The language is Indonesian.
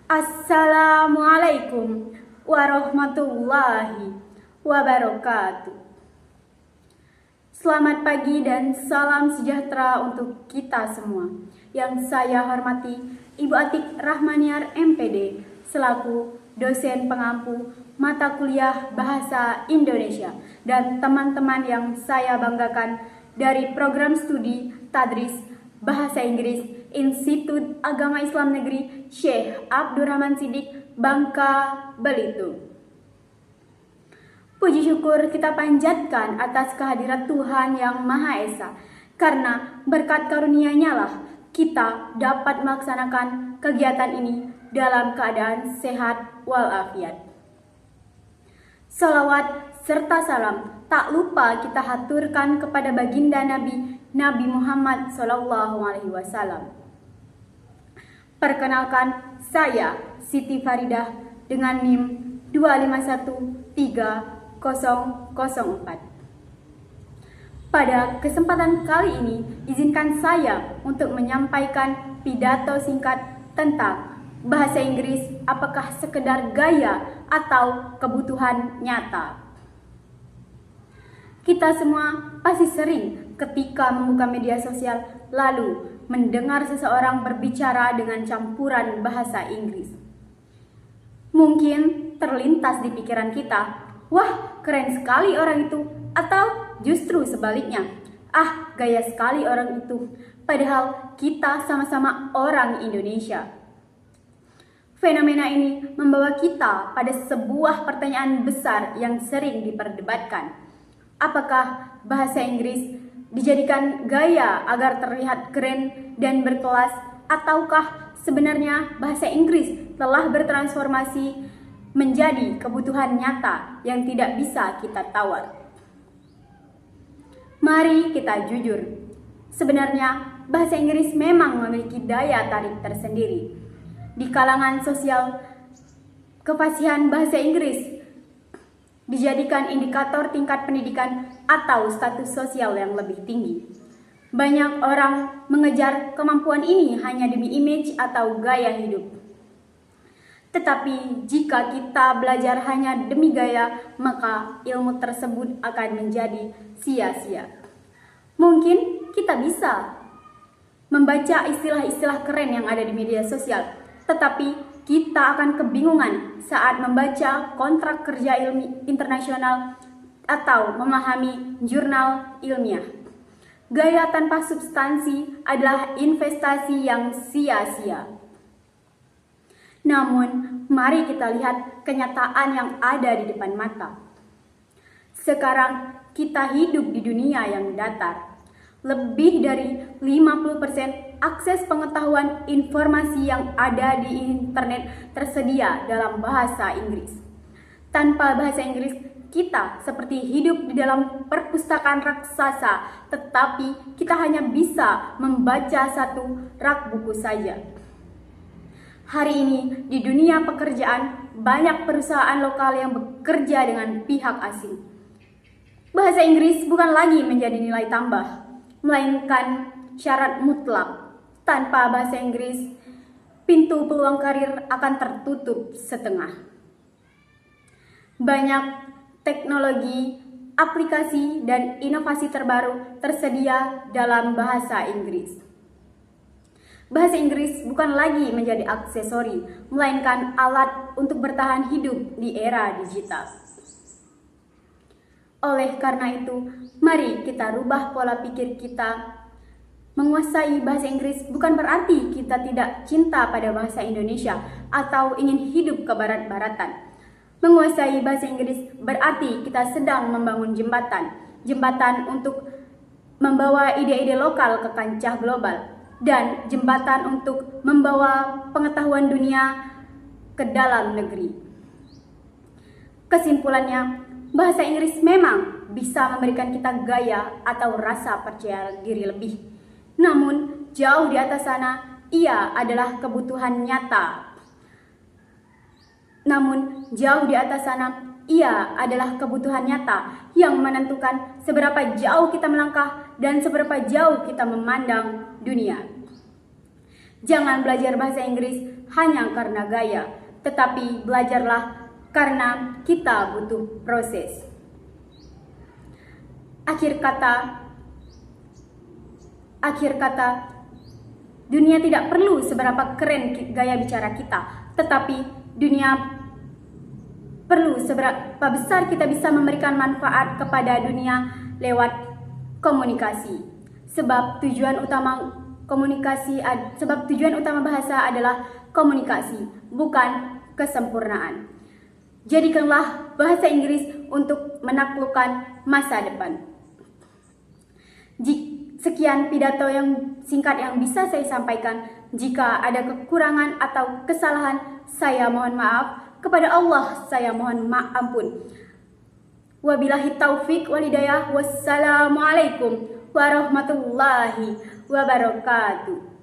Assalamualaikum warahmatullahi wabarakatuh. Selamat pagi dan salam sejahtera untuk kita semua. Yang saya hormati Ibu Atik Rahmaniar MPD selaku dosen pengampu mata kuliah Bahasa Indonesia dan teman-teman yang saya banggakan dari program studi Tadris Bahasa Inggris Institut Agama Islam Negeri Syekh Abdurrahman Siddiq, Bangka, Belitung. Puji syukur kita panjatkan atas kehadirat Tuhan Yang Maha Esa, karena berkat karunia-Nya lah kita dapat melaksanakan kegiatan ini dalam keadaan sehat walafiat. Salawat serta salam tak lupa kita haturkan kepada baginda Nabi Muhammad SAW. Perkenalkan, saya Siti Faridah dengan NIM 2513004. Pada kesempatan kali ini, izinkan saya untuk menyampaikan pidato singkat tentang bahasa Inggris apakah sekedar gaya atau kebutuhan nyata. Kita semua pasti sering ketika membuka media sosial lalu mendengar seseorang berbicara dengan campuran bahasa Inggris. Mungkin terlintas di pikiran kita, wah keren sekali orang itu, atau justru sebaliknya, ah gaya sekali orang itu, padahal kita sama-sama orang Indonesia. Fenomena ini membawa kita pada sebuah pertanyaan besar yang sering diperdebatkan. Apakah bahasa Inggris dijadikan gaya agar terlihat keren dan berkelas, ataukah sebenarnya bahasa Inggris telah bertransformasi menjadi kebutuhan nyata yang tidak bisa kita tawar? Mari kita jujur, sebenarnya bahasa Inggris memang memiliki daya tarik tersendiri. Di kalangan sosial, kefasihan bahasa Inggris dijadikan indikator tingkat pendidikan atau status sosial yang lebih tinggi. Banyak orang mengejar kemampuan ini hanya demi image atau gaya hidup. Tetapi jika kita belajar hanya demi gaya, maka ilmu tersebut akan menjadi sia-sia. Mungkin kita bisa membaca istilah-istilah keren yang ada di media sosial, tetapi kita akan kebingungan saat membaca kontrak kerja internasional atau memahami jurnal ilmiah. Gaya tanpa substansi adalah investasi yang sia-sia. Namun, mari kita lihat kenyataan yang ada di depan mata. Sekarang kita hidup di dunia yang datar. Lebih dari 50% akses pengetahuan informasi yang ada di internet tersedia dalam bahasa Inggris. Tanpa bahasa Inggris, kita seperti hidup di dalam perpustakaan raksasa, tetapi kita hanya bisa membaca satu rak buku saja. Hari ini di dunia pekerjaan, banyak perusahaan lokal yang bekerja dengan pihak asing. Bahasa Inggris bukan lagi menjadi nilai tambah, melainkan syarat mutlak. Tanpa bahasa Inggris, pintu peluang karir akan tertutup setengah. Banyak teknologi, aplikasi, dan inovasi terbaru tersedia dalam bahasa Inggris. Bahasa Inggris bukan lagi menjadi aksesori, melainkan alat untuk bertahan hidup di era digital. Oleh karena itu, mari kita rubah pola pikir kita. Menguasai bahasa Inggris bukan berarti kita tidak cinta pada bahasa Indonesia atau ingin hidup ke barat-baratan. Menguasai bahasa Inggris berarti kita sedang membangun jembatan untuk membawa ide-ide lokal ke kancah global, dan jembatan untuk membawa pengetahuan dunia ke dalam negeri. Kesimpulannya, bahasa Inggris memang bisa memberikan kita gaya atau rasa percaya diri lebih. Namun, jauh di atas sana, ia adalah kebutuhan nyata. Yang menentukan seberapa jauh kita melangkah dan seberapa jauh kita memandang dunia. Jangan belajar bahasa Inggris hanya karena gaya, tetapi belajarlah karena kita butuh proses. Akhir kata, dunia tidak perlu seberapa keren gaya bicara kita, tetapi dunia perlu seberapa besar kita bisa memberikan manfaat kepada dunia lewat komunikasi. Sebab tujuan utama bahasa adalah komunikasi, bukan kesempurnaan. Jadikanlah bahasa Inggris untuk menaklukkan masa depan. Sekian pidato yang singkat yang bisa saya sampaikan. Jika ada kekurangan atau kesalahan, saya mohon maaf. Kepada Allah saya mohon ampun. Wabillahi taufik wal hidayah. Wassalamualaikum warahmatullahi wabarakatuh.